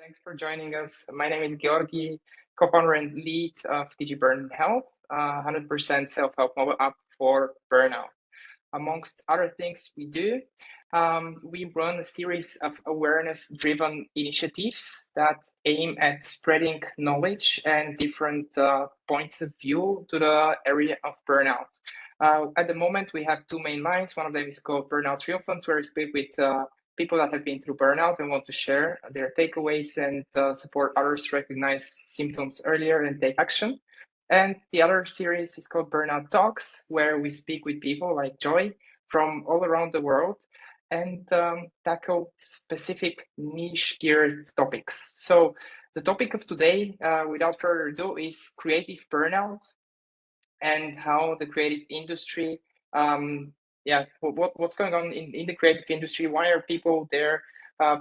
Thanks for joining us. My name is Georgi, co-founder and lead of DG Burn Health, 100% self-help mobile app for burnout. Amongst other things we do, we run a series of awareness-driven initiatives that aim at spreading knowledge and different points of view to the area of burnout. At the moment, we have two main lines. One of them is called Burnout Triumphants, where we speak with people that have been through burnout and want to share their takeaways and support others recognize symptoms earlier and take action. And the other series is called Burnout Talks, where we speak with people like Joy from all around the world and tackle specific niche geared topics. So the topic of today, without further ado, is creative burnout and how the creative industry what's going on in the creative industry. Why are people there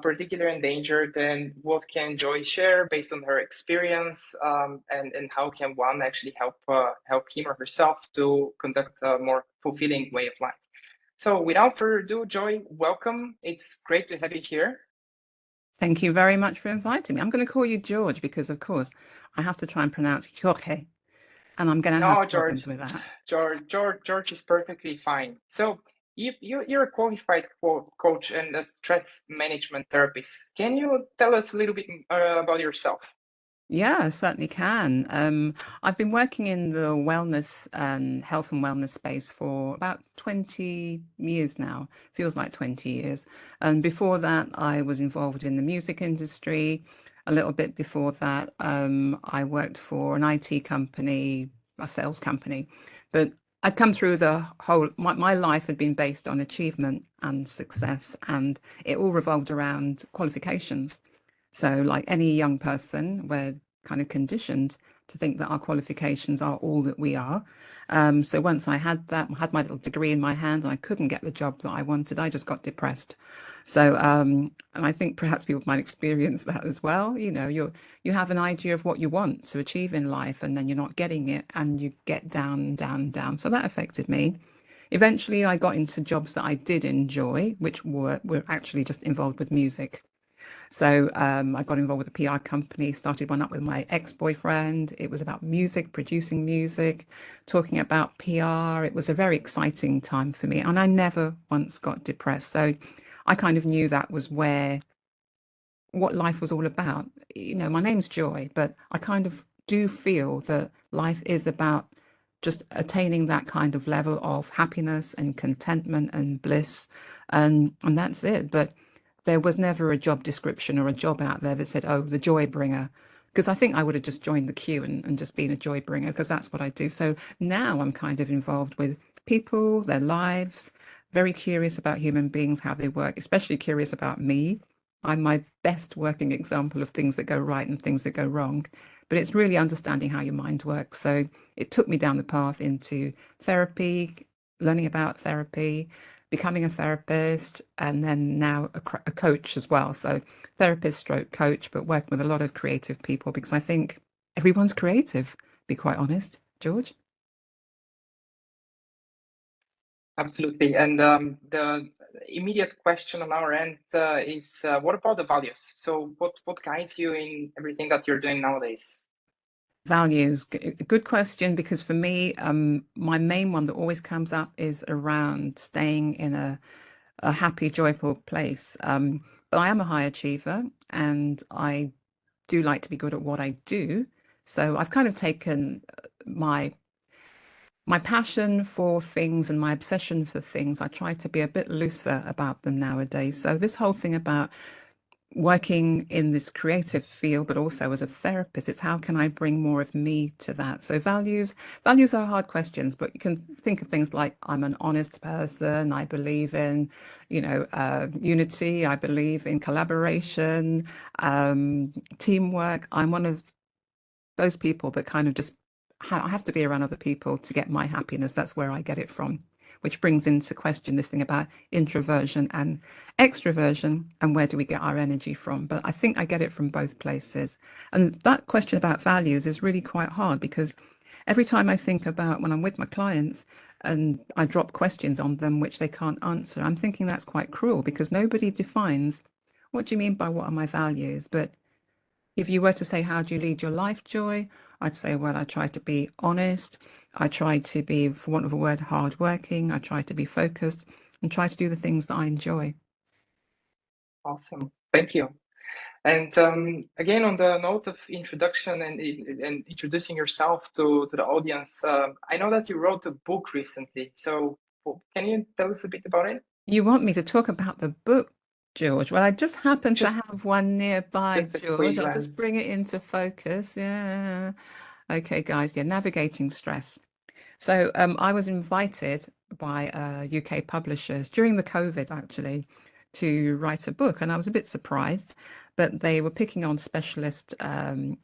particularly endangered, and what can Joy share based on her experience, and how can one actually help him or herself to conduct a more fulfilling way of life. So without further ado, Joy, welcome. It's great to have you here. Thank you very much for inviting me. I'm going to call you George because, of course, I have to try and pronounce Jorge, and I'm going to have problems with that. George is perfectly fine. So you're a qualified coach and a stress management therapist. Can you tell us a little bit about yourself? Yeah, I certainly can. I've been working in the wellness and health and wellness space for about 20 years now. Feels like 20 years. And before that, I was involved in the music industry. A little bit before that, I worked for an IT company, a sales company. But I'd come through the whole, my life had been based on achievement and success, and it all revolved around qualifications. So, like any young person, we're kind of conditioned to think that our qualifications are all that we are. So once I had that, had my little degree in my hand, and I couldn't get the job that I wanted, I just got depressed. So, and I think perhaps people might experience that as well. You have an idea of what you want to achieve in life, and then you're not getting it, and you get down, down, down. So that affected me. Eventually, I got into jobs that I did enjoy, which were actually just involved with music. So I got involved with a PR company, started one up with my ex-boyfriend. It was about music, producing music, talking about PR. It was a very exciting time for me, and I never once got depressed. So I kind of knew that was what life was all about. My name's Joy, but I kind of do feel that life is about just attaining that kind of level of happiness and contentment and bliss, and that's it. But there was never a job description or a job out there that said, oh, the joy bringer. Because I think I would have just joined the queue and just been a joy bringer, because that's what I do. So now I'm kind of involved with people, their lives, very curious about human beings, how they work, especially curious about me. I'm my best working example of things that go right and things that go wrong. But it's really understanding how your mind works. So it took me down the path into therapy, learning about therapy, becoming a therapist, and then now a coach as well. So therapist stroke coach, but working with a lot of creative people because I think everyone's creative, to be quite honest, George. Absolutely. And the immediate question on our end is what about the values? So what guides you in everything that you're doing nowadays? Values, good question, because for me, my main one that always comes up is around staying in a happy, joyful place. But I am a high achiever and I do like to be good at what I do. So I've kind of taken my passion for things and my obsession for things. I try to be a bit looser about them nowadays. So this whole thing about working in this creative field, but also as a therapist, it's how can I bring more of me to that? So values are hard questions, but you can think of things like I'm an honest person. I believe in, unity. I believe in collaboration, teamwork. I'm one of those people that kind of just I have to be around other people to get my happiness. That's where I get it from, which brings into question this thing about introversion and extroversion and where do we get our energy from. But I think I get it from both places. And that question about values is really quite hard because every time I think about when I'm with my clients and I drop questions on them which they can't answer, I'm thinking that's quite cruel because nobody defines what do you mean by what are my values? But If you were to say, how do you lead your life, Joy? I'd say, well, I try to be honest. I try to be, for want of a word, hardworking. I try to be focused and try to do the things that I enjoy. Awesome. Thank you. And again, on the note of introduction and introducing yourself to the audience, I know that you wrote a book recently. So can you tell us a bit about it? You want me to talk about the book, George? Well, I just happen to Just have one nearby, just a quick George. I'll just glance. bring it into focus. Yeah. Okay, guys. Yeah, navigating stress. So I was invited by UK publishers during the COVID, actually, to write a book, and I was a bit surprised, but they were picking on specialist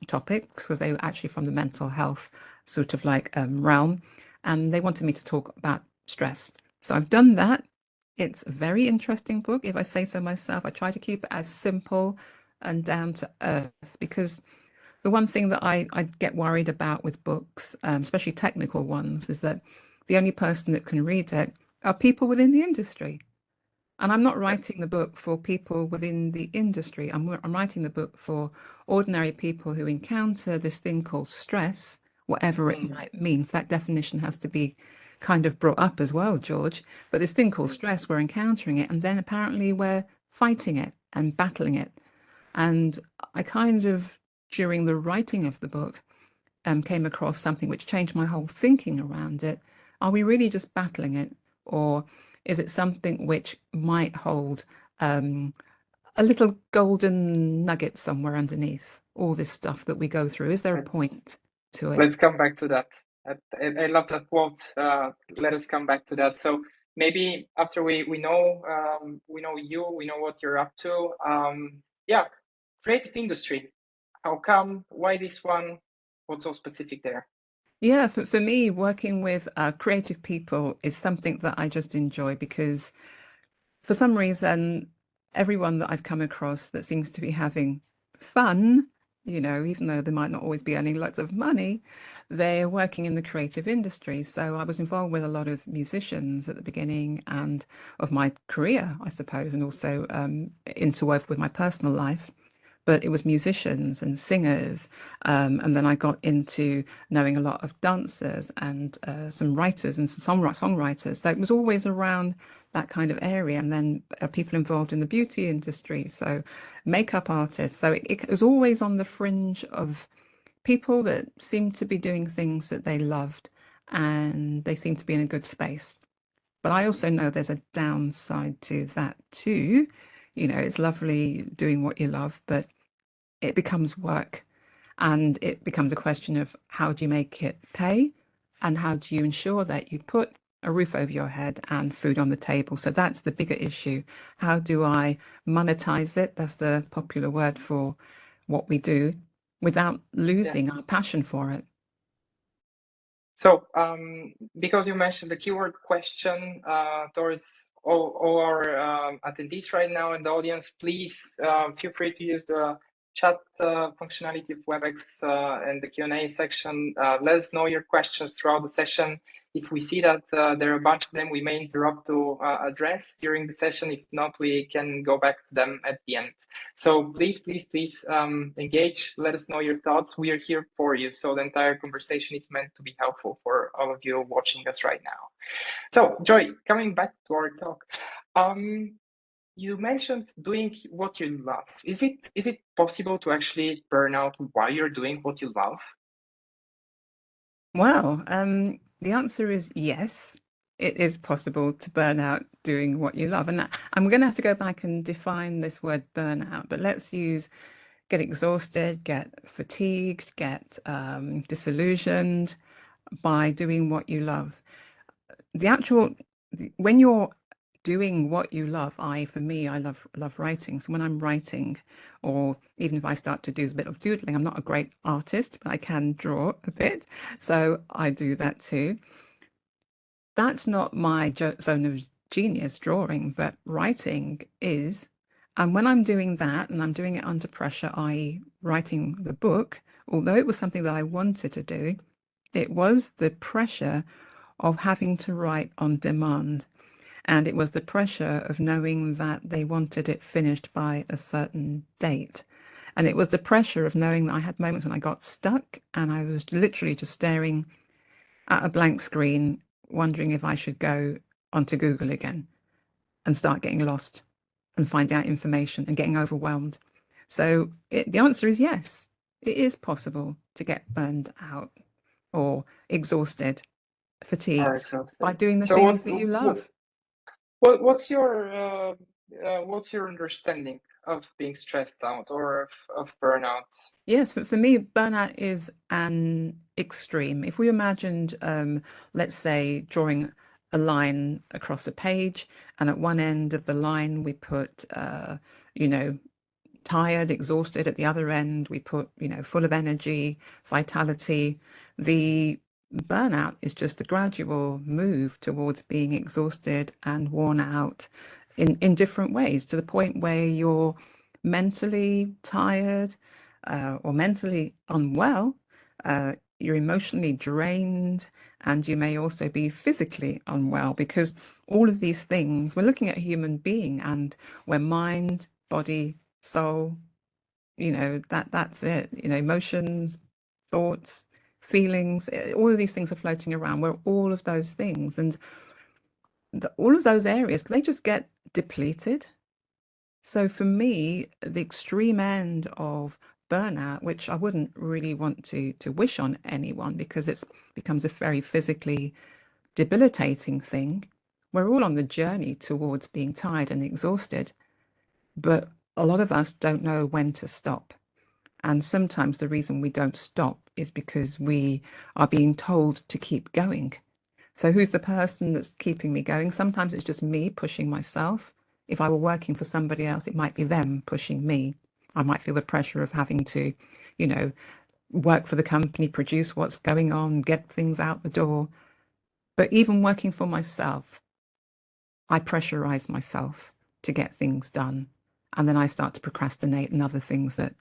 topics because they were actually from the mental health sort of like realm, and they wanted me to talk about stress. So I've done that. It's a very interesting book, if I say so myself. I try to keep it as simple and down to earth because the one thing that I get worried about with books, especially technical ones, is that the only person that can read it are people within the industry. And I'm not writing the book for people within the industry. I'm writing the book for ordinary people who encounter this thing called stress, whatever it Mm, might mean. So that definition has to be kind of brought up as well, George. But this thing called mm. stress, we're encountering it, and then apparently we're fighting it and battling it. And I kind of, during the writing of the book, came across something which changed my whole thinking around it. Are we really just battling it, or is it something which might hold um, a little golden nugget somewhere underneath all this stuff that we go through? Is there a Let's point to it? let's come back to that. I love that quote. Let us come back to that. So maybe after we know you, we know what you're up to. Yeah, creative industry. How come? Why this one? What's so specific there? Yeah, for me, working with creative people is something that I just enjoy because for some reason, everyone that I've come across that seems to be having fun, even though they might not always be earning lots of money, they're working in the creative industry. So I was involved with a lot of musicians at the beginning and of my career, I suppose, and also interwove with my personal life, but it was musicians and singers. And then I got into knowing a lot of dancers and some writers and some songwriters. So it was always around that kind of area. And then people involved in the beauty industry, so makeup artists. So it was always on the fringe of people that seemed to be doing things that they loved and they seemed to be in a good space. But I also know there's a downside to that too. It's lovely doing what you love, but it becomes work and it becomes a question of how do you make it pay and how do you ensure that you put a roof over your head and food on the table. So that's the bigger issue. How do I monetize it? That's the popular word for what we do without Yeah. losing our passion for it. So, because you mentioned the keyword question towards all our attendees right now in the audience, please feel free to use the chat functionality of WebEx and the Q&A section. Let us know your questions throughout the session. If we see that there are a bunch of them, we may interrupt to address during the session. If not, we can go back to them at the end. So please engage. Let us know your thoughts. We are here for you. So the entire conversation is meant to be helpful for all of you watching us right now. So Joy, coming back to our talk, you mentioned doing what you love. Is it possible to actually burn out while you're doing what you love? Well, the answer is yes. It is possible to burn out doing what you love. And I'm going to have to go back and define this word burnout, but let's use get exhausted, get fatigued, get disillusioned by doing what you love. The actual, when you're doing what you love, for me, I love writing. So when I'm writing, or even if I start to do a bit of doodling, I'm not a great artist, but I can draw a bit. So I do that too. That's not my zone of genius, drawing, but writing is. And when I'm doing that and I'm doing it under pressure, i.e., writing the book, although it was something that I wanted to do, it was the pressure of having to write on demand. And it was the pressure of knowing that they wanted it finished by a certain date. And it was the pressure of knowing that I had moments when I got stuck and I was literally just staring at a blank screen, wondering if I should go onto Google again and start getting lost and finding out information and getting overwhelmed. So the answer is yes, it is possible to get burned out or exhausted, Are fatigued by exhausted. doing the So things that you love. what's your understanding of being stressed out or of burnout? Yes, for me, burnout is an extreme. If we imagined, let's say, drawing a line across a page, and at one end of the line we put, you know, tired, exhausted. At the other end, we put, full of energy, vitality. The burnout is just a gradual move towards being exhausted and worn out in different ways to the point where you're mentally tired or mentally unwell. You're emotionally drained, and you may also be physically unwell because all of these things, we're looking at a human being and we're mind, body, soul, that's it. Emotions, thoughts, feelings, all of these things are floating around. We're all of those things. And all of those areas, they just get depleted. So for me, the extreme end of burnout, which I wouldn't really want to wish on anyone because it becomes a very physically debilitating thing. We're all on the journey towards being tired and exhausted, but a lot of us don't know when to stop. And sometimes the reason we don't stop is because we are being told to keep going. So who's the person that's keeping me going? Sometimes it's just me pushing myself. If I were working for somebody else, it might be them pushing me. I might feel the pressure of having to, you know, work for the company, produce what's going on, get things out the door. But even working for myself, I pressurize myself to get things done. And then I start to procrastinate and other things that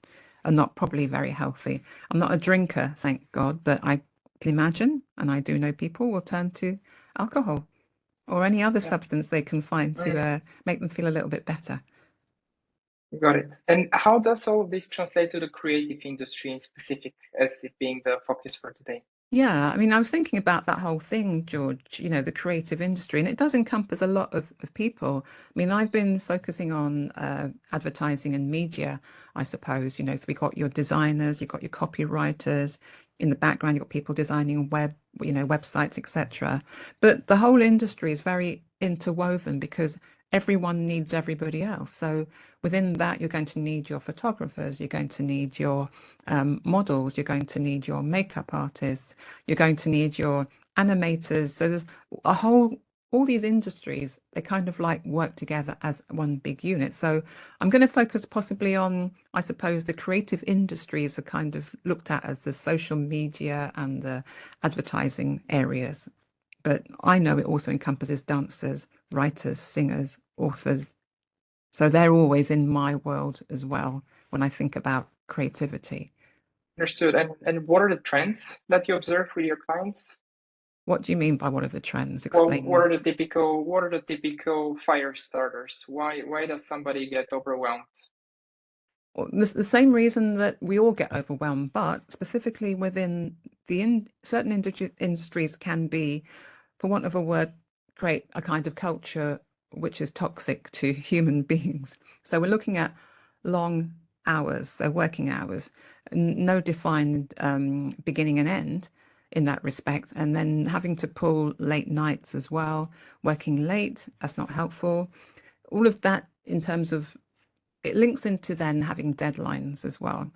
are not probably very healthy. I'm not a drinker, thank God, but I can imagine, and I do know people will turn to alcohol or any other Yeah. substance they can find to Mm, make them feel a little bit better. got it. And how does all of this translate to the creative industry in specific, as it being the focus for today? Yeah, I mean, I was thinking about that whole thing, George, the creative industry, and it does encompass a lot of people. I mean, I've been focusing on advertising and media, I suppose, so we got your designers, you've got your copywriters, in the background, you've got people designing websites, etc. But the whole industry is very interwoven because everyone needs everybody else. So within that, you're going to need your photographers, you're going to need your models, you're going to need your makeup artists, you're going to need your animators. So there's a whole, all these industries, they kind of like work together as one big unit. So I'm going to focus possibly on, I suppose, the creative industries are kind of looked at as the social media and the advertising areas. But I know it also encompasses dancers, writers, singers, authors. So they're always in my world as well when I think about creativity. Understood. And what are the trends that you observe with your clients? What do you mean by what are the trends? Well, Explain. what are the typical fire starters? Why does somebody get overwhelmed? Well, the same reason that we all get overwhelmed, but specifically within certain industries can be, for want of a word, create a kind of culture which is toxic to human beings. So we're looking at long hours, so working hours, no defined beginning and end in that respect, and then having to pull late nights as well, working late, that's not helpful. All of that in terms of it links into then having deadlines as well.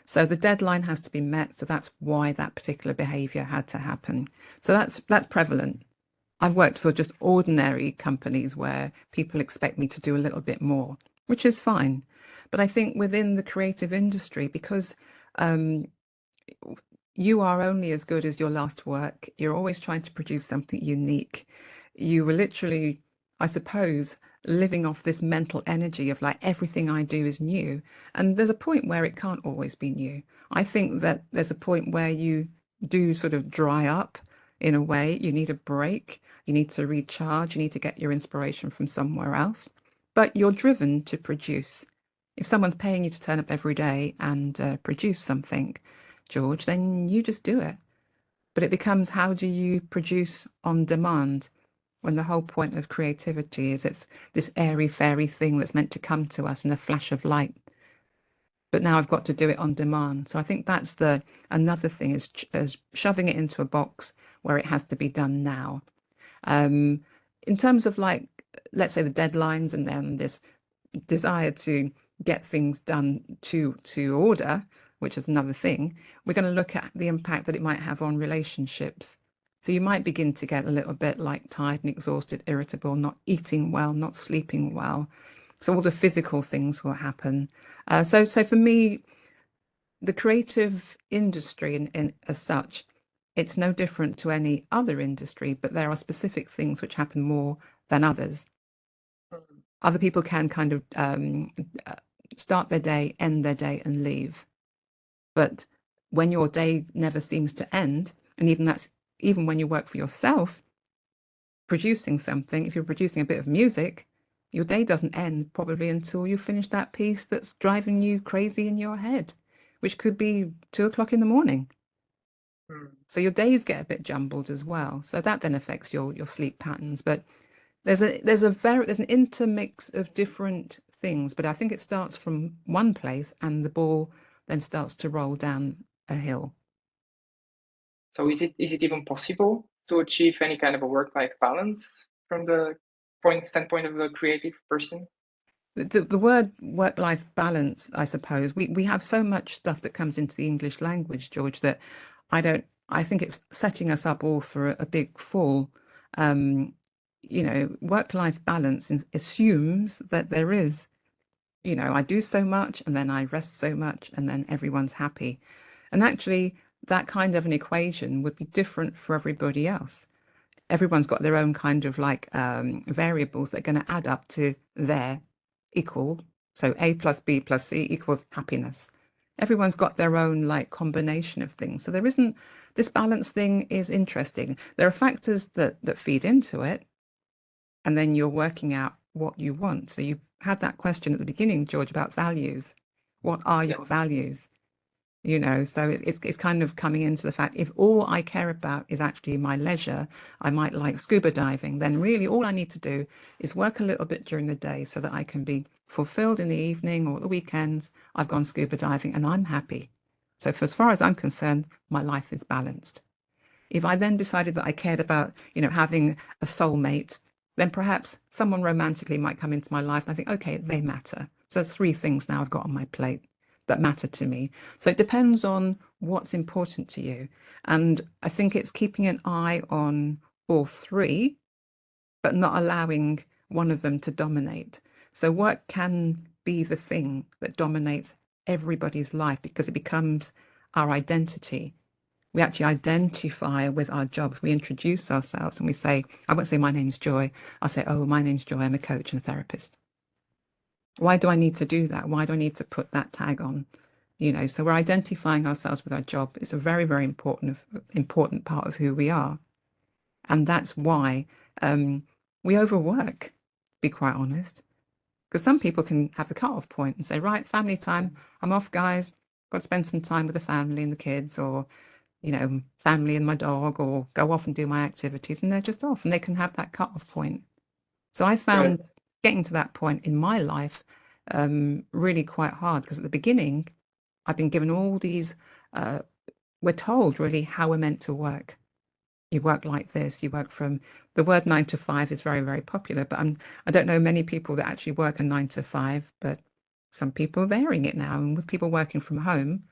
So the deadline has to be met. So that's why that particular behavior had to happen. So that's prevalent. I've worked for just ordinary companies where people expect me to do a little bit more, which is fine. But I think within the creative industry, because um, you are only as good as your last work, you're always trying to produce something unique. You were literally, I suppose, living off this mental energy of like everything I do is new. And there's a point where it can't always be new. I think that there's a point where you do sort of dry up in a way. You need a break. You need to recharge. You need to get your inspiration from somewhere else. But you're driven to produce. If someone's paying you to turn up every day and produce something, George, then you just do it. But it becomes, how do you produce on demand when the whole point of creativity is it's this airy fairy thing that's meant to come to us in a flash of light. But now I've got to do it on demand. So I think that's the another thing is shoving it into a box where it has to be done now. Um, in terms of like, let's say the deadlines and then this desire to get things done to order, which is another thing, we're going to look at the impact that it might have on relationships. So you might begin to get a little bit like tired and exhausted, irritable, not eating well, not sleeping well. So all the physical things will happen. So for me, the creative industry as such, it's no different to any other industry, but there are specific things which happen more than others. Mm. Other people can kind of start their day, end their day, and leave. But when your day never seems to end, and even when you work for yourself, producing something, if you're producing a bit of music, your day doesn't end probably until you finish that piece that's driving you crazy in your head, which could be 2 o'clock in the morning. Mm. So your days get a bit jumbled as well. So that then affects your sleep patterns. But there's an intermix of different things, but I think it starts from one place and the ball then starts to roll down a hill. So is it even possible to achieve any kind of a work-life balance from the standpoint of a creative person? The word work-life balance, I suppose, we have so much stuff that comes into the English language, George, that I think it's setting us up all for a big fall. Um, work-life balance assumes that there is, I do so much and then I rest so much and then everyone's happy. And actually, that kind of an equation would be different for everybody else. Everyone's got their own kind of like variables that are going to add up to their equal. So A plus B plus C equals happiness. Everyone's got their own like combination of things. So there isn't this balance thing is interesting. There are factors that feed into it, and then you're working out what you want. So you had that question at the beginning, George, about values. What are Yeah. your values? So it's kind of coming into the fact, if all I care about is actually my leisure, I might like scuba diving, then really all I need to do is work a little bit during the day so that I can be fulfilled in the evening or the weekends. I've gone scuba diving and I'm happy. So for as far as I'm concerned, my life is balanced. If I then decided that I cared about, having a soulmate, then perhaps someone romantically might come into my life and I think, okay, they matter. So there's 3 things now I've got on my plate that matter to me. So it depends on what's important to you. And I think it's keeping an eye on all 3, but not allowing one of them to dominate. So work can be the thing that dominates everybody's life because it becomes our identity. We actually identify with our jobs. We introduce ourselves and we say, I won't say my name's Joy. I'll say, oh, my name's Joy. I'm a coach and a therapist. Why do I need to do that? Why do I need to put that tag on? So we're identifying ourselves with our job. It's a very, very important part of who we are. And that's why we overwork, to be quite honest. Because some people can have the cut-off point and say, right, family time, I'm off, guys. Got to spend some time with the family and the kids, or family and my dog, or go off and do my activities, and they're just off and they can have that cut-off point. So I Right. found getting to that point in my life really quite hard because at the beginning, I've been given all these, we're told really how we're meant to work. You work like this, you work from the word 9 to 5 is very, very popular, but I don't know many people that actually work a 9 to 5, but some people are varying it now. And with people working from home,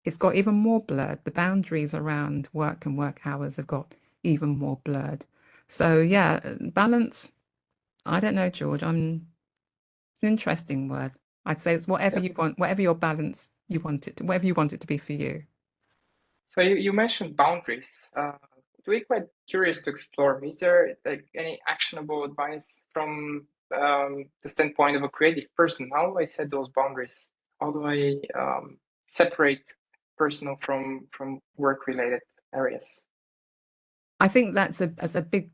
it's got even more blurred. The boundaries around work and work hours have got even more blurred. So yeah, balance, I don't know, George. It's an interesting word. I'd say it's whatever Yeah. you want, whatever your balance you want it to, whatever you want it to be for you. So you mentioned boundaries. We're quite curious to explore. Is there like any actionable advice from the standpoint of a creative person? How do I set those boundaries? How do I separate personal from work related areas? I think that's a big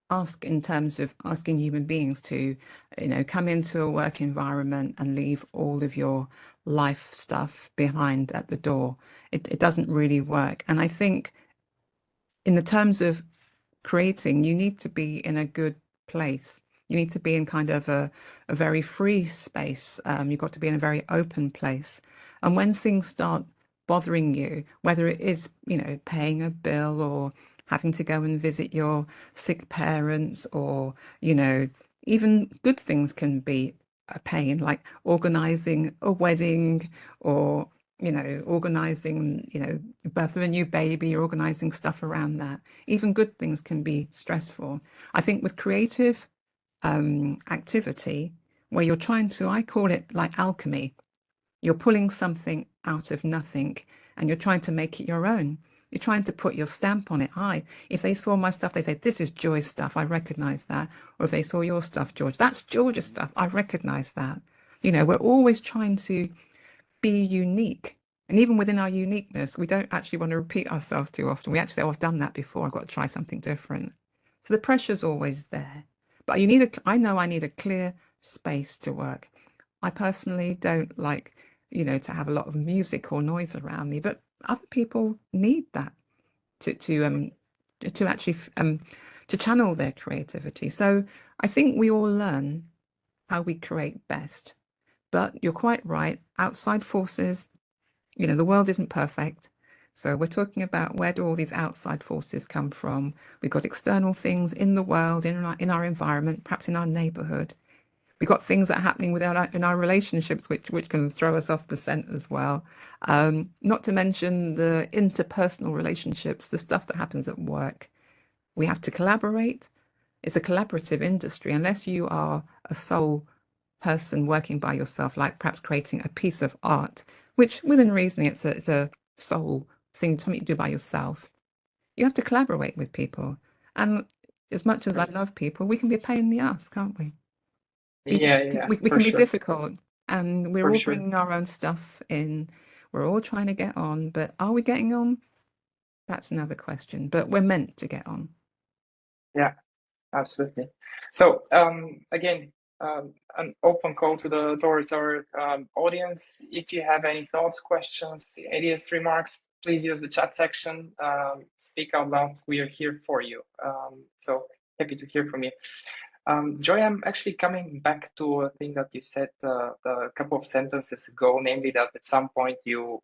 ask in terms of asking human beings to, come into a work environment and leave all of your life stuff behind at the door. It doesn't really work. And I think in the terms of creating, you need to be in a good place. You need to be in kind of a very free space. You've got to be in a very open place. And when things start bothering you, whether it is, paying a bill or having to go and visit your sick parents, or, even good things can be a pain, like organizing a wedding, or organizing, the birth of a new baby, organizing stuff around that. Even good things can be stressful. I think with creative activity, where you're trying to, I call it like alchemy. You're pulling something out of nothing and you're trying to make it your own. You're trying to put your stamp on it. If they saw my stuff, they say, this is Joy's stuff. I recognize that. Or if they saw your stuff, George, that's George's stuff. I recognize that. We're always trying to be unique. And even within our uniqueness, we don't actually want to repeat ourselves too often. We actually say, oh, I've done that before. I've got to try something different. So the pressure's always there. But I know I need a clear space to work. I personally don't like, to have a lot of music or noise around me, but other people need that to actually to channel their creativity. So I think we all learn how we create best. But you're quite right. Outside forces, the world isn't perfect. So we're talking about, where do all these outside forces come from? We've got external things in the world, in our environment, perhaps in our neighborhood. We've got things that are happening in our relationships, which can throw us off the scent as well. Not to mention the interpersonal relationships, the stuff that happens at work. We have to collaborate. It's a collaborative industry. Unless you are a sole person working by yourself, like perhaps creating a piece of art, which within reason it's a sole thing, something you do by yourself. You have to collaborate with people. And as much as I love people, we can be a pain in the ass, can't we? Yeah, yeah, We for can be sure, difficult, and we're for all sure. bringing our own stuff in. We're all trying to get on, but are we getting on? That's another question. But we're meant to get on. Yeah, absolutely. So again, an open call to the towards our audience. If you have any thoughts, questions, ideas, remarks, please use the chat section. Speak out loud. We are here for you. So happy to hear from you. Joy, I'm actually coming back to a thing that you said a couple of sentences ago, namely that at some point you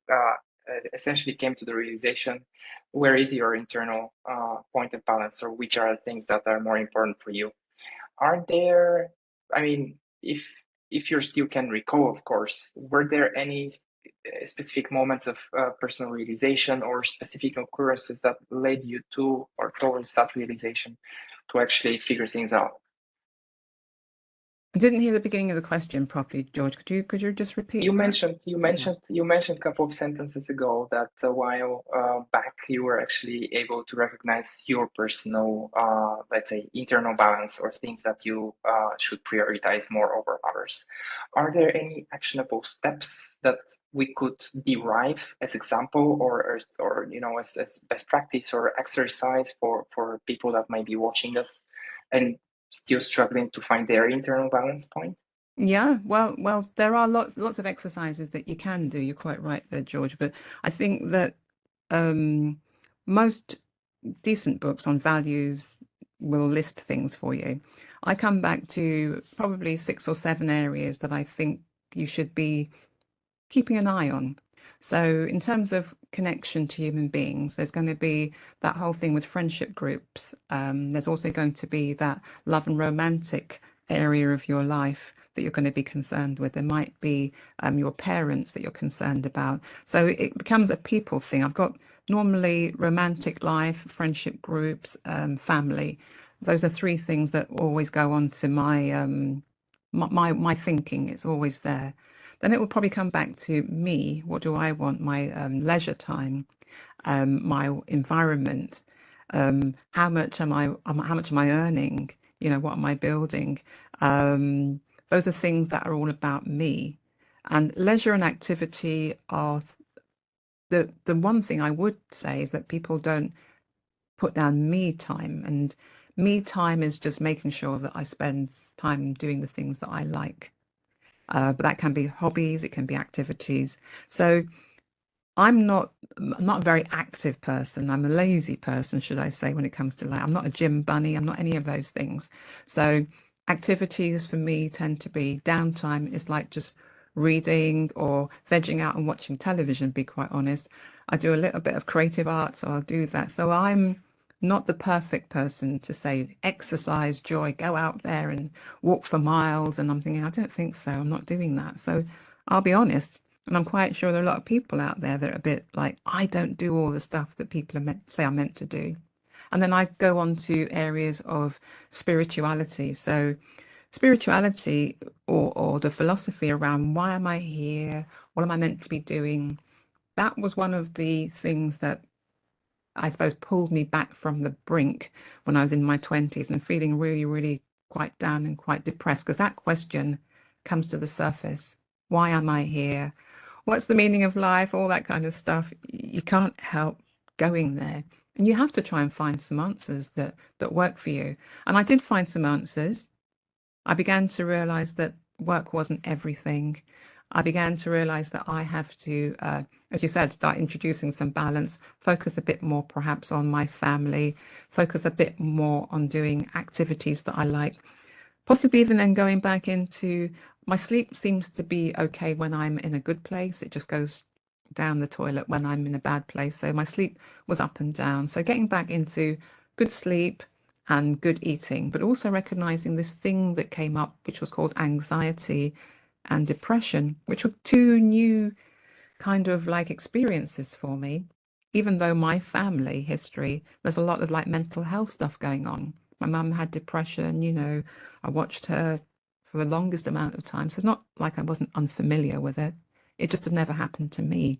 essentially came to the realization, where is your internal point of balance, or which are the things that are more important for you? Are there, I mean, if you still can recall, of course, were there any specific moments of personal realization or specific occurrences that led you to or towards that realization to actually figure things out? I didn't hear the beginning of the question properly, George. Could you just You repeat that? mentioned you Yeah. mentioned you mentioned a couple of sentences ago that a while back you were actually able to recognize your personal, let's say, internal balance or things that you should prioritize more over others. Are there any actionable steps that we could derive as example or as best practice or exercise for people that might be watching us and still struggling to find their internal balance point? Yeah, well, there are lots of exercises that you can do. You're quite right there, George. But I think that um, most decent books on values will list things for you. I come back to probably 6 or 7 areas that I think you should be keeping an eye on. So, in terms of connection to human beings, there's going to be that whole thing with friendship groups. There's also going to be that love and romantic area of your life that you're going to be concerned with. There might be your parents that you're concerned about. So it becomes a people thing. I've got normally romantic life, friendship groups, family. Those are three things that always go on to my thinking. It's always there. Then it will probably come back to me. What do I want? My leisure time, my environment. How much am I earning? What am I building? Those are things that are all about me. And leisure and activity are the one thing I would say is that people don't put down me time. And Me time is just making sure that I spend time doing the things that I like. But that can be hobbies, it can be activities. So I'm not a very active person. I'm a lazy person, should I say, when it comes to I'm not a gym bunny. I'm not any of those things. So activities for me tend to be downtime. It's like just reading or vegging out and watching television, to be quite honest. I do a little bit of creative art, so I'll do that. So I'm not the perfect person to say exercise, joy, go out there and walk for miles. And I'm thinking, I don't think so. I'm not doing that. So I'll be honest. And I'm quite sure there are a lot of people out there that are a bit like, I don't do all the stuff that people are say I'm meant to do. And then I go on to areas of spirituality. So spirituality or the philosophy around why am I here? What am I meant to be doing? That was one of the things that I suppose pulled me back from the brink when I was in my 20s and feeling really, really quite down and quite depressed because that question comes to the surface. Why am I here? What's the meaning of life? All that kind of stuff. You can't help going there. And you have to try and find some answers that work for you. And I did find some answers. I began to realize that work wasn't everything. I began to realize that I have to, as you said, start introducing some balance, focus a bit more perhaps on my family, focus a bit more on doing activities that I like, possibly even then going back into my sleep seems to be okay when I'm in a good place. It just goes down the toilet when I'm in a bad place. So my sleep was up and down. So getting back into good sleep and good eating, but also recognizing this thing that came up, which was called anxiety and depression, which were two new kind of like experiences for me. Even though my family history, there's a lot of like mental health stuff going on. My mum had depression, I watched her for the longest amount of time. So it's not like I wasn't unfamiliar with it. It just had never happened to me.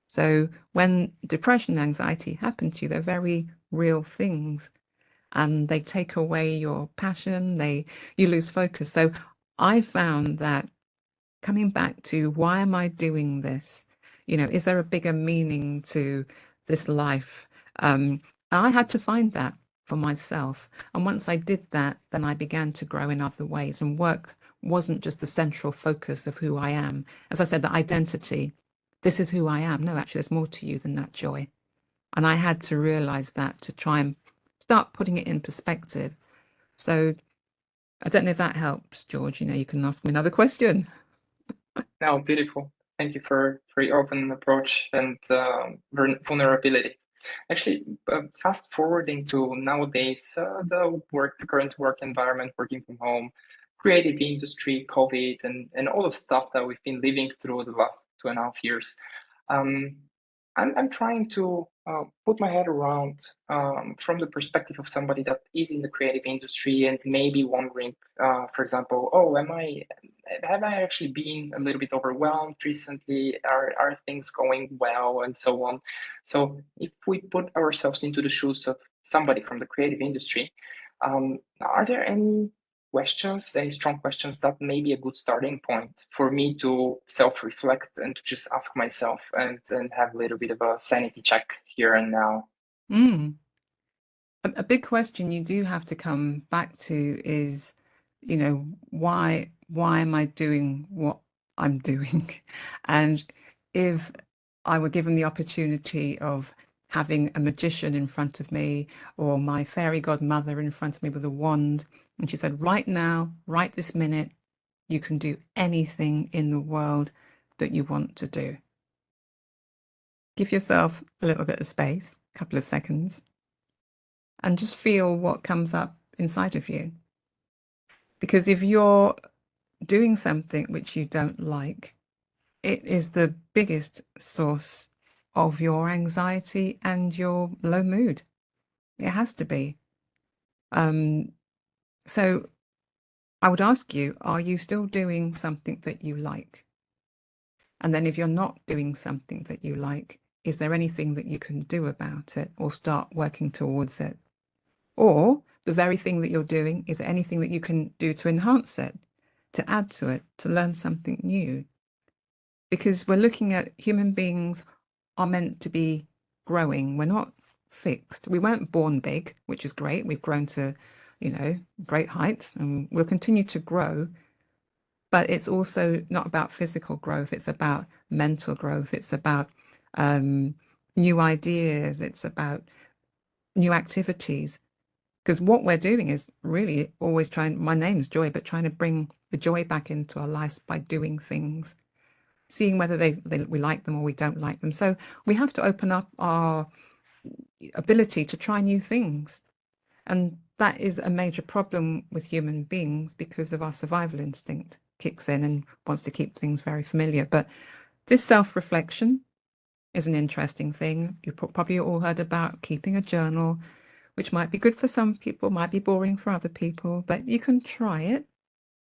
So when depression and anxiety happen to you, they're very real things and they take away your passion, you lose focus. So I found that coming back to why am I doing this? Is there a bigger meaning to this life? I had to find that for myself. And once I did that, then I began to grow in other ways. And work wasn't just the central focus of who I am. As I said, the identity, this is who I am. No, actually, there's more to you than that, Joy. And I had to realize that to try and start putting it in perspective. So I don't know if that helps, George. You can ask me another question. No, beautiful. Thank you for your open approach and vulnerability. Actually, fast forwarding to nowadays, the current work environment, working from home, creative industry, COVID, and all the stuff that we've been living through the last 2.5 years. Um, I'm trying to put my head around from the perspective of somebody that is in the creative industry and maybe wondering, for example, oh, have I actually been a little bit overwhelmed recently? Are things going well and so on? So if we put ourselves into the shoes of somebody from the creative industry, are there any questions, any strong questions that may be a good starting point for me to self-reflect and to just ask myself and have a little bit of a sanity check here and now? Mm. A big question you do have to come back to is, why am I doing what I'm doing? And if I were given the opportunity of having a magician in front of me or my fairy godmother in front of me with a wand, and she said, right now, right this minute, you can do anything in the world that you want to do. Give yourself a little bit of space, a couple of seconds, and just feel what comes up inside of you. Because if you're doing something which you don't like, it is the biggest source of your anxiety and your low mood. It has to be. Um, so I would ask you, are you still doing something that you like? And then if you're not doing something that you like, is there anything that you can do about it or start working towards it? Or the very thing that you're doing, is there anything that you can do to enhance it, to add to it, to learn something new? Because we're looking at human beings are meant to be growing. We're not fixed. We weren't born big, which is great. We've grown to, great heights, and we'll continue to grow. But it's also not about physical growth. It's about mental growth. It's about um, new ideas. It's about new activities. Because what we're doing is really always trying, my name's Joy, but trying to bring the joy back into our lives by doing things, seeing whether we like them or we don't like them. So we have to open up our ability to try new things. And that is a major problem with human beings because of our survival instinct kicks in and wants to keep things very familiar. But this self-reflection is an interesting thing. You probably all heard about keeping a journal, which might be good for some people, might be boring for other people, but you can try it.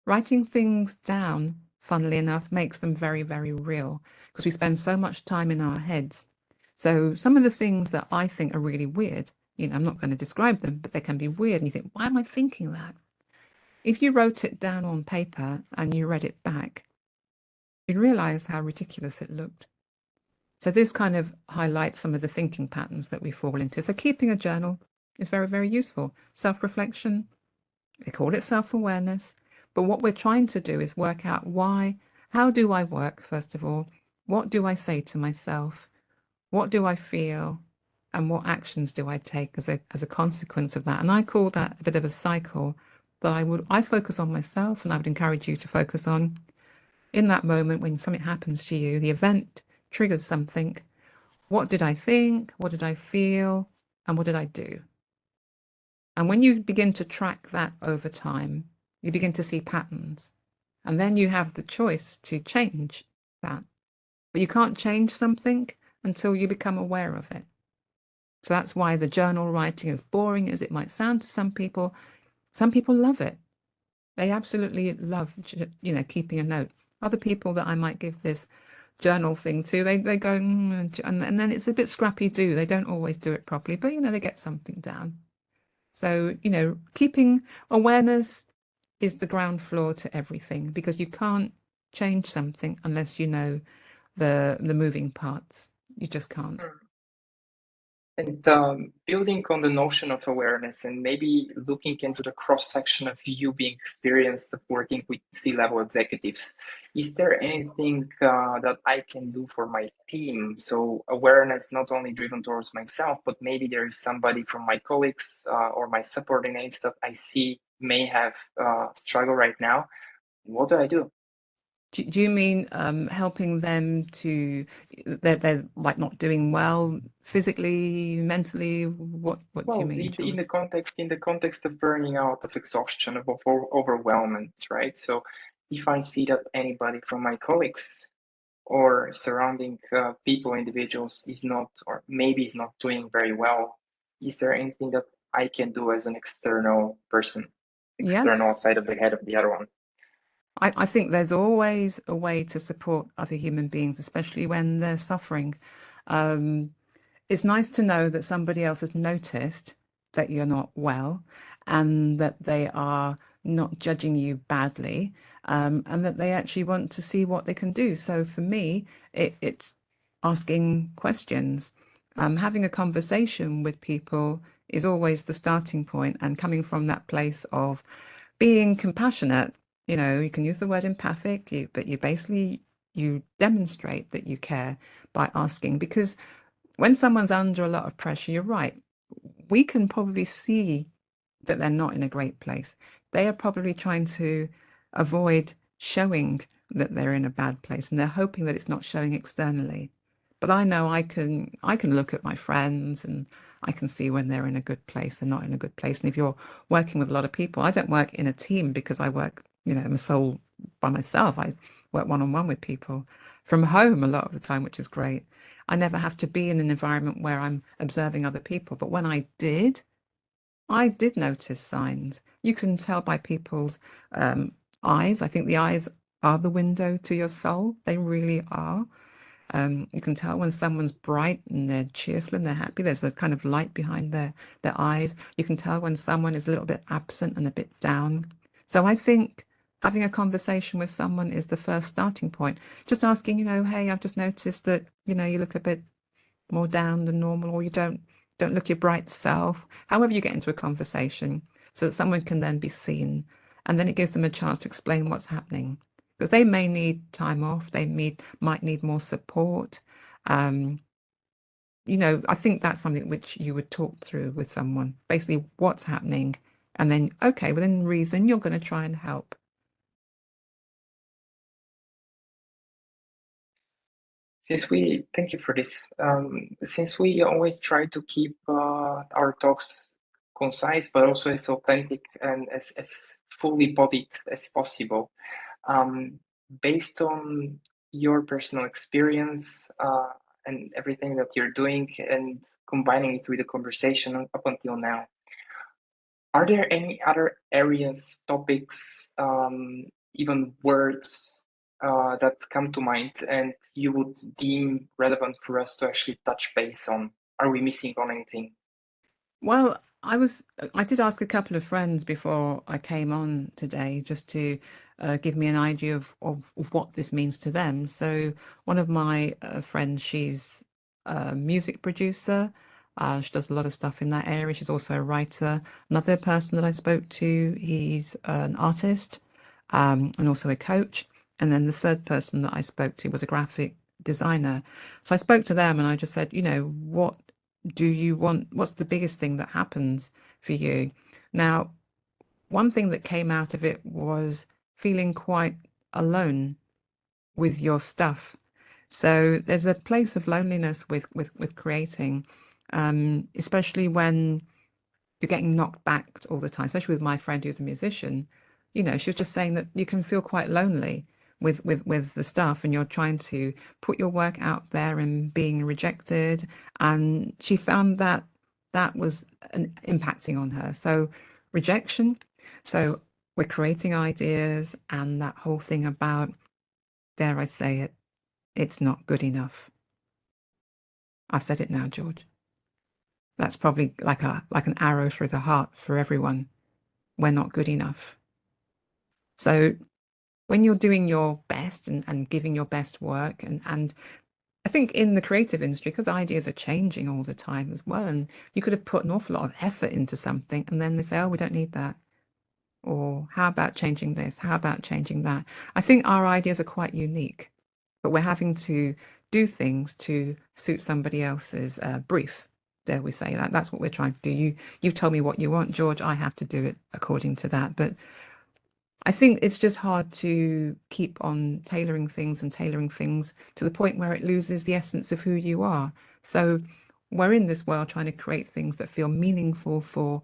Writing things down, funnily enough, makes them very, very real because we spend so much time in our heads. So some of the things that I think are really weird, I'm not going to describe them, but they can be weird. And you think, why am I thinking that? If you wrote it down on paper and you read it back, you'd realize how ridiculous it looked. So this kind of highlights some of the thinking patterns that we fall into. So keeping a journal is very, very useful. Self-reflection, they call it self-awareness. But what we're trying to do is work out how do I work, first of all? What do I say to myself? What do I feel? And what actions do I take as a consequence of that? And I call that a bit of a cycle that I focus on myself, and I would encourage you to focus on in that moment when something happens to you, the event triggers something. What did I think? What did I feel? And what did I do? And when you begin to track that over time, you begin to see patterns. And then you have the choice to change that. But you can't change something until you become aware of it. So that's why the journal writing, as boring as it might sound to some people love it. They absolutely love, keeping a note. Other people that I might give this journal thing to, they go, and then it's a bit scrappy do. They don't always do it properly, but, they get something down. So, keeping awareness is the ground floor to everything because you can't change something unless you know the moving parts. You just can't. And building on the notion of awareness and maybe looking into the cross section of you being experienced of working with C-level executives, is there anything that I can do for my team? So awareness not only driven towards myself, but maybe there is somebody from my colleagues or my subordinates that I see may have struggle right now. What do I do? Do you mean helping them they're like not doing well physically, mentally? What do you Well, mean, in Charles? the context of burning out, of exhaustion, of overwhelmment, right? So, if I see that anybody from my colleagues or surrounding people, individuals is not, or maybe is not doing very well, is there anything that I can do as an external person, external Yes. outside of the head of the other one? I think there's always a way to support other human beings, especially when they're suffering. Um, it's nice to know that somebody else has noticed that you're not well and that they are not judging you badly, and that they actually want to see what they can do. So for me, it's asking questions. Having a conversation with people is always the starting point, and coming from that place of being compassionate, you can use the word empathic, but you demonstrate that you care by asking because when someone's under a lot of pressure, you're right. We can probably see that they're not in a great place. They are probably trying to avoid showing that they're in a bad place and they're hoping that it's not showing externally. But I know I can look at my friends and I can see when they're in a good place and not in a good place. And if you're working with a lot of people, I don't work in a team because I work, I'm a sole by myself. I work one-on-one with people from home a lot of the time, which is great. I never have to be in an environment where I'm observing other people. But when I did notice signs. You can tell by people's eyes. I think the eyes are the window to your soul. They really are. You can tell when someone's bright and they're cheerful and they're happy. There's a kind of light behind their eyes. You can tell when someone is a little bit absent and a bit down. So I think having a conversation with someone is the first starting point. Just asking, hey, I've just noticed that, you look a bit more down than normal, or you don't don't look your bright self, however you get into a conversation, so that someone can then be seen. And then it gives them a chance to explain what's happening. Because they may need time off, might need more support. Um, I think that's something which you would talk through with someone, basically what's happening, and then, okay, within reason, you're going to try and help. Thank you for this. Since we always try to keep our talks concise, but also as authentic and as fully bodied as possible, um, based on your personal experience and everything that you're doing and combining it with the conversation up until now, are there any other areas, topics, even words that come to mind and you would deem relevant for us to actually touch base on? Are we missing on anything? Well, I did ask a couple of friends before I came on today just to give me an idea of what this means to them. So one of my friends, she's a music producer. She does a lot of stuff in that area. She's also a writer. Another person that I spoke to, he's an artist, and also a coach. And then the third person that I spoke to was a graphic designer. So I spoke to them and I just said, what do you want? What's the biggest thing that happens for you? Now, one thing that came out of it was feeling quite alone with your stuff. So there's a place of loneliness with creating, especially when you're getting knocked back all the time, especially with my friend who's a musician. She was just saying that you can feel quite lonely with the stuff, and you're trying to put your work out there and being rejected. And she found that that was impacting on her. So rejection. So we're creating ideas, and that whole thing about, dare I say it, it's not good enough. I've said it now, George. That's probably like an arrow through the heart for everyone. We're not good enough. So when you're doing your best and giving your best work, and I think in the creative industry, because ideas are changing all the time as well, and you could have put an awful lot of effort into something, and then they say, oh, we don't need that. Or how about changing this? How about changing that? I think our ideas are quite unique, but we're having to do things to suit somebody else's brief. Dare we say that? That's what we're trying to do. You've told me what you want, George. I have to do it according to that. But I think it's just hard to keep on tailoring things to the point where it loses the essence of who you are. So we're in this world trying to create things that feel meaningful for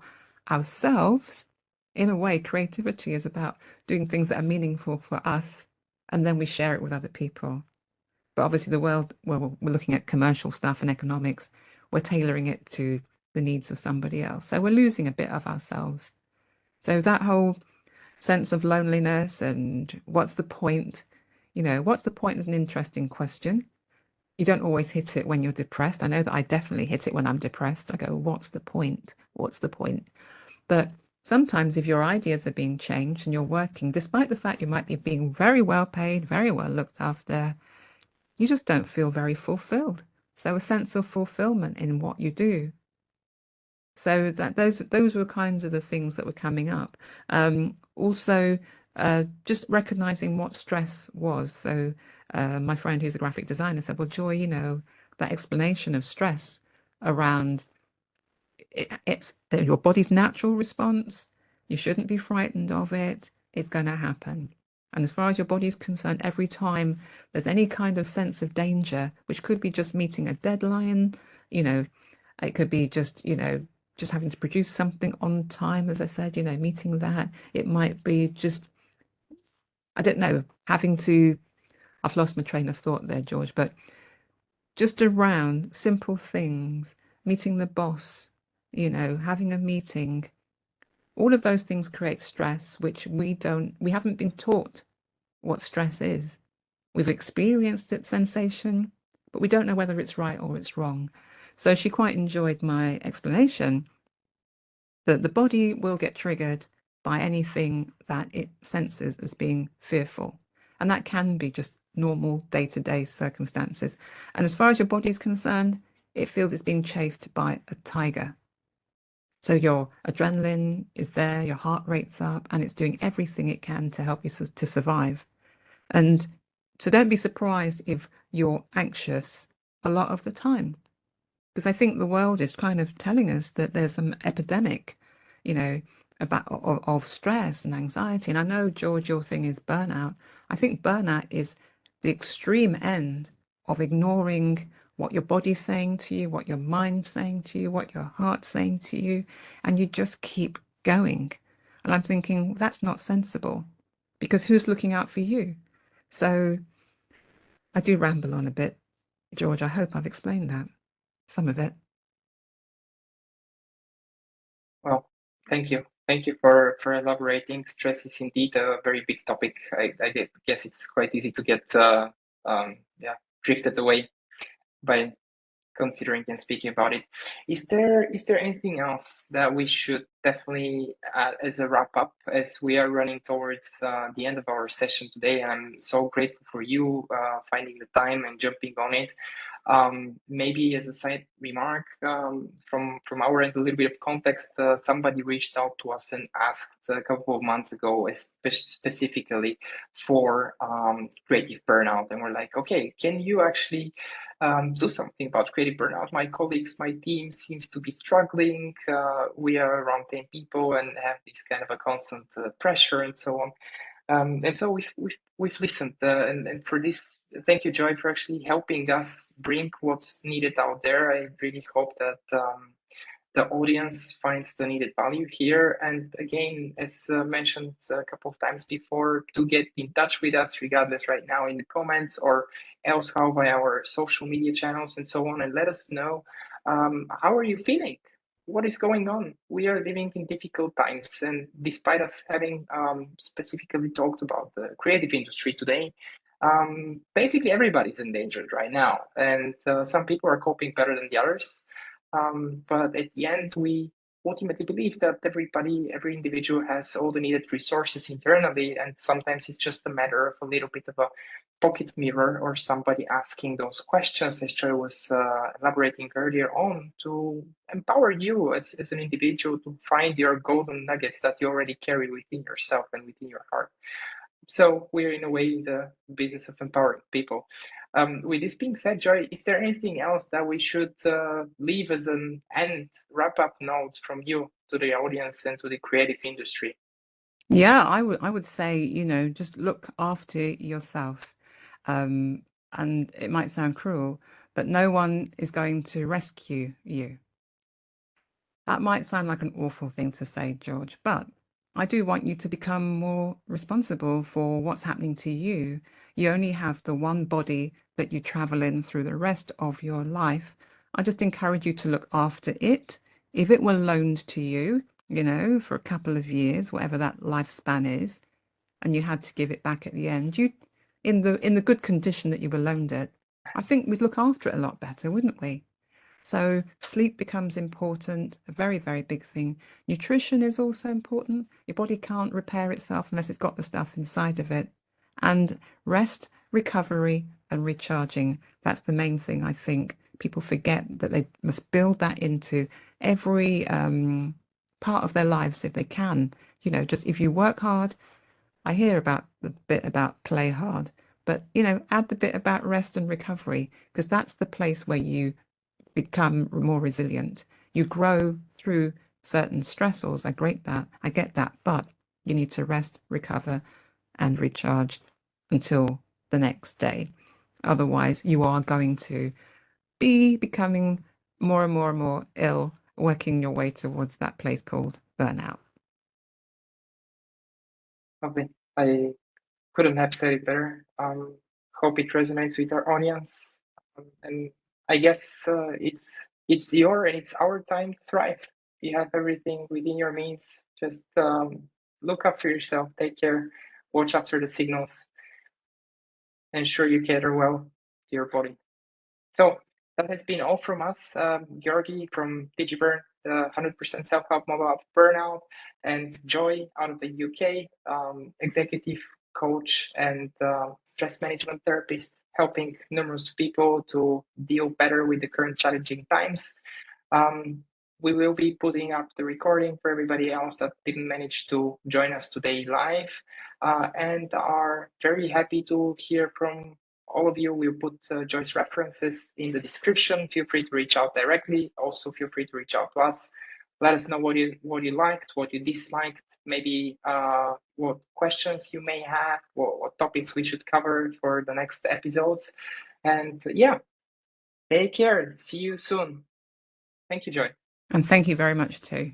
ourselves. In a way, creativity is about doing things that are meaningful for us, and then we share it with other people. But obviously, the world, well, we're looking at commercial stuff and economics, we're tailoring it to the needs of somebody else. So we're losing a bit of ourselves. So that whole sense of loneliness and what's the point? What's the point is an interesting question. You don't always hit it when you're depressed. I know that I definitely hit it when I'm depressed. I go, what's the point? What's the point? But sometimes if your ideas are being changed and you're working, despite the fact you might be being very well paid, very well looked after, you just don't feel very fulfilled. So a sense of fulfillment in what you do. So that those were kinds of the things that were coming up. Also, just recognizing what stress was. So my friend who's a graphic designer said, "Well, Joy, that explanation of stress around it's your body's natural response. You shouldn't be frightened of it. It's going to happen." And as far as your body is concerned, every time there's any kind of sense of danger, which could be just meeting a deadline, you know, it could be just having to produce something on time, as I said, meeting that. It might be just, I don't know, I've lost my train of thought there, George, but just around simple things, meeting the boss, having a meeting, all of those things create stress, which we haven't been taught what stress is. We've experienced its sensation, but we don't know whether it's right or it's wrong. So she quite enjoyed my explanation that the body will get triggered by anything that it senses as being fearful. And that can be just normal day-to-day circumstances. And as far as your body is concerned, it feels it's being chased by a tiger. So your adrenaline is there, your heart rate's up, and it's doing everything it can to help you to survive. And so don't be surprised if you're anxious a lot of the time, because I think the world is kind of telling us that there's some epidemic, you know, of stress and anxiety. And I know, George, your thing is burnout. I think burnout is the extreme end of ignoring what your body's saying to you, what your mind's saying to you, what your heart's saying to you, and you just keep going. And I'm thinking that's not sensible, because who's looking out for you? So I do ramble on a bit, George. I hope I've explained that, some of it. Well, thank you. Thank you for elaborating. Stress is indeed a very big topic. I guess it's quite easy to get yeah, drifted away by considering and speaking about it. Is there anything else that we should definitely add as a wrap up, as we are running towards the end of our session today? And I'm so grateful for you finding the time and jumping on it. Maybe as a side remark, from our end, a little bit of context. Somebody reached out to us and asked a couple of months ago, specifically for creative burnout, and we're like, okay, can you actually do something about creative burnout? My colleagues, my team seems to be struggling. We are around 10 people and have this kind of a constant pressure and so on. And so we've listened, and for this, thank you, Joy, for actually helping us bring what's needed out there. I really hope that the audience finds the needed value here. And again, as mentioned a couple of times before, to get in touch with us, regardless right now in the comments or elsewhere via our social media channels and so on, and let us know, how are you feeling? What is going on? We are living in difficult times, and despite us having specifically talked about the creative industry today, basically everybody's endangered right now, and some people are coping better than the others. But at the end, we ultimately believe that every individual has all the needed resources internally, and sometimes it's just a matter of a little bit of a pocket mirror or somebody asking those questions, as Joy was elaborating earlier on, to empower you as an individual to find your golden nuggets that you already carry within yourself and within your heart. So we're in a way in the business of empowering people. With this being said, Joy, is there anything else that we should leave as an end wrap up note from you to the audience and to the creative industry? Yeah, I would say, just look after yourself. Um, and it might sound cruel, but no one is going to rescue you. That might sound like an awful thing to say, George, but I do want you to become more responsible for what's happening to you. You only have the one body that you travel in through the rest of your life. I just encourage you to look after it. If it were loaned to you, for a couple of years, whatever that lifespan is, and you had to give it back at the end, you in the good condition that you were loaned it, I think we'd look after it a lot better, wouldn't we? So sleep becomes important, a very, very big thing. Nutrition is also important. Your body can't repair itself unless it's got the stuff inside of it. And rest, recovery, and recharging. That's the main thing, I think. People forget that they must build that into every part of their lives if they can. Just if you work hard, I hear about the bit about play hard, but add the bit about rest and recovery, because that's the place where you become more resilient. You grow through certain stressors. I get that, but you need to rest, recover, and recharge until the next day. Otherwise, you are going to be becoming more and more and more ill, working your way towards that place called burnout. Lovely. I couldn't have said it better. Hope it resonates with our audience. And I guess it's your and it's our time to thrive. You have everything within your means. Just look after yourself, take care, watch after the signals, ensure you cater well to your body. So that has been all from us. Georgi from DigiBurn, the 100% self-help mobile app Burnout, and Joy out of the UK, executive coach and stress management therapist, helping numerous people to deal better with the current challenging times. We will be putting up the recording for everybody else that didn't manage to join us today live, and are very happy to hear from all of you. We'll put Joy's references in the description. Feel free to reach out directly. Also, feel free to reach out to us. Let us know what you liked, what you disliked, maybe what questions you may have, what topics we should cover for the next episodes. And yeah, take care. See you soon. Thank you, Joy. And thank you very much too.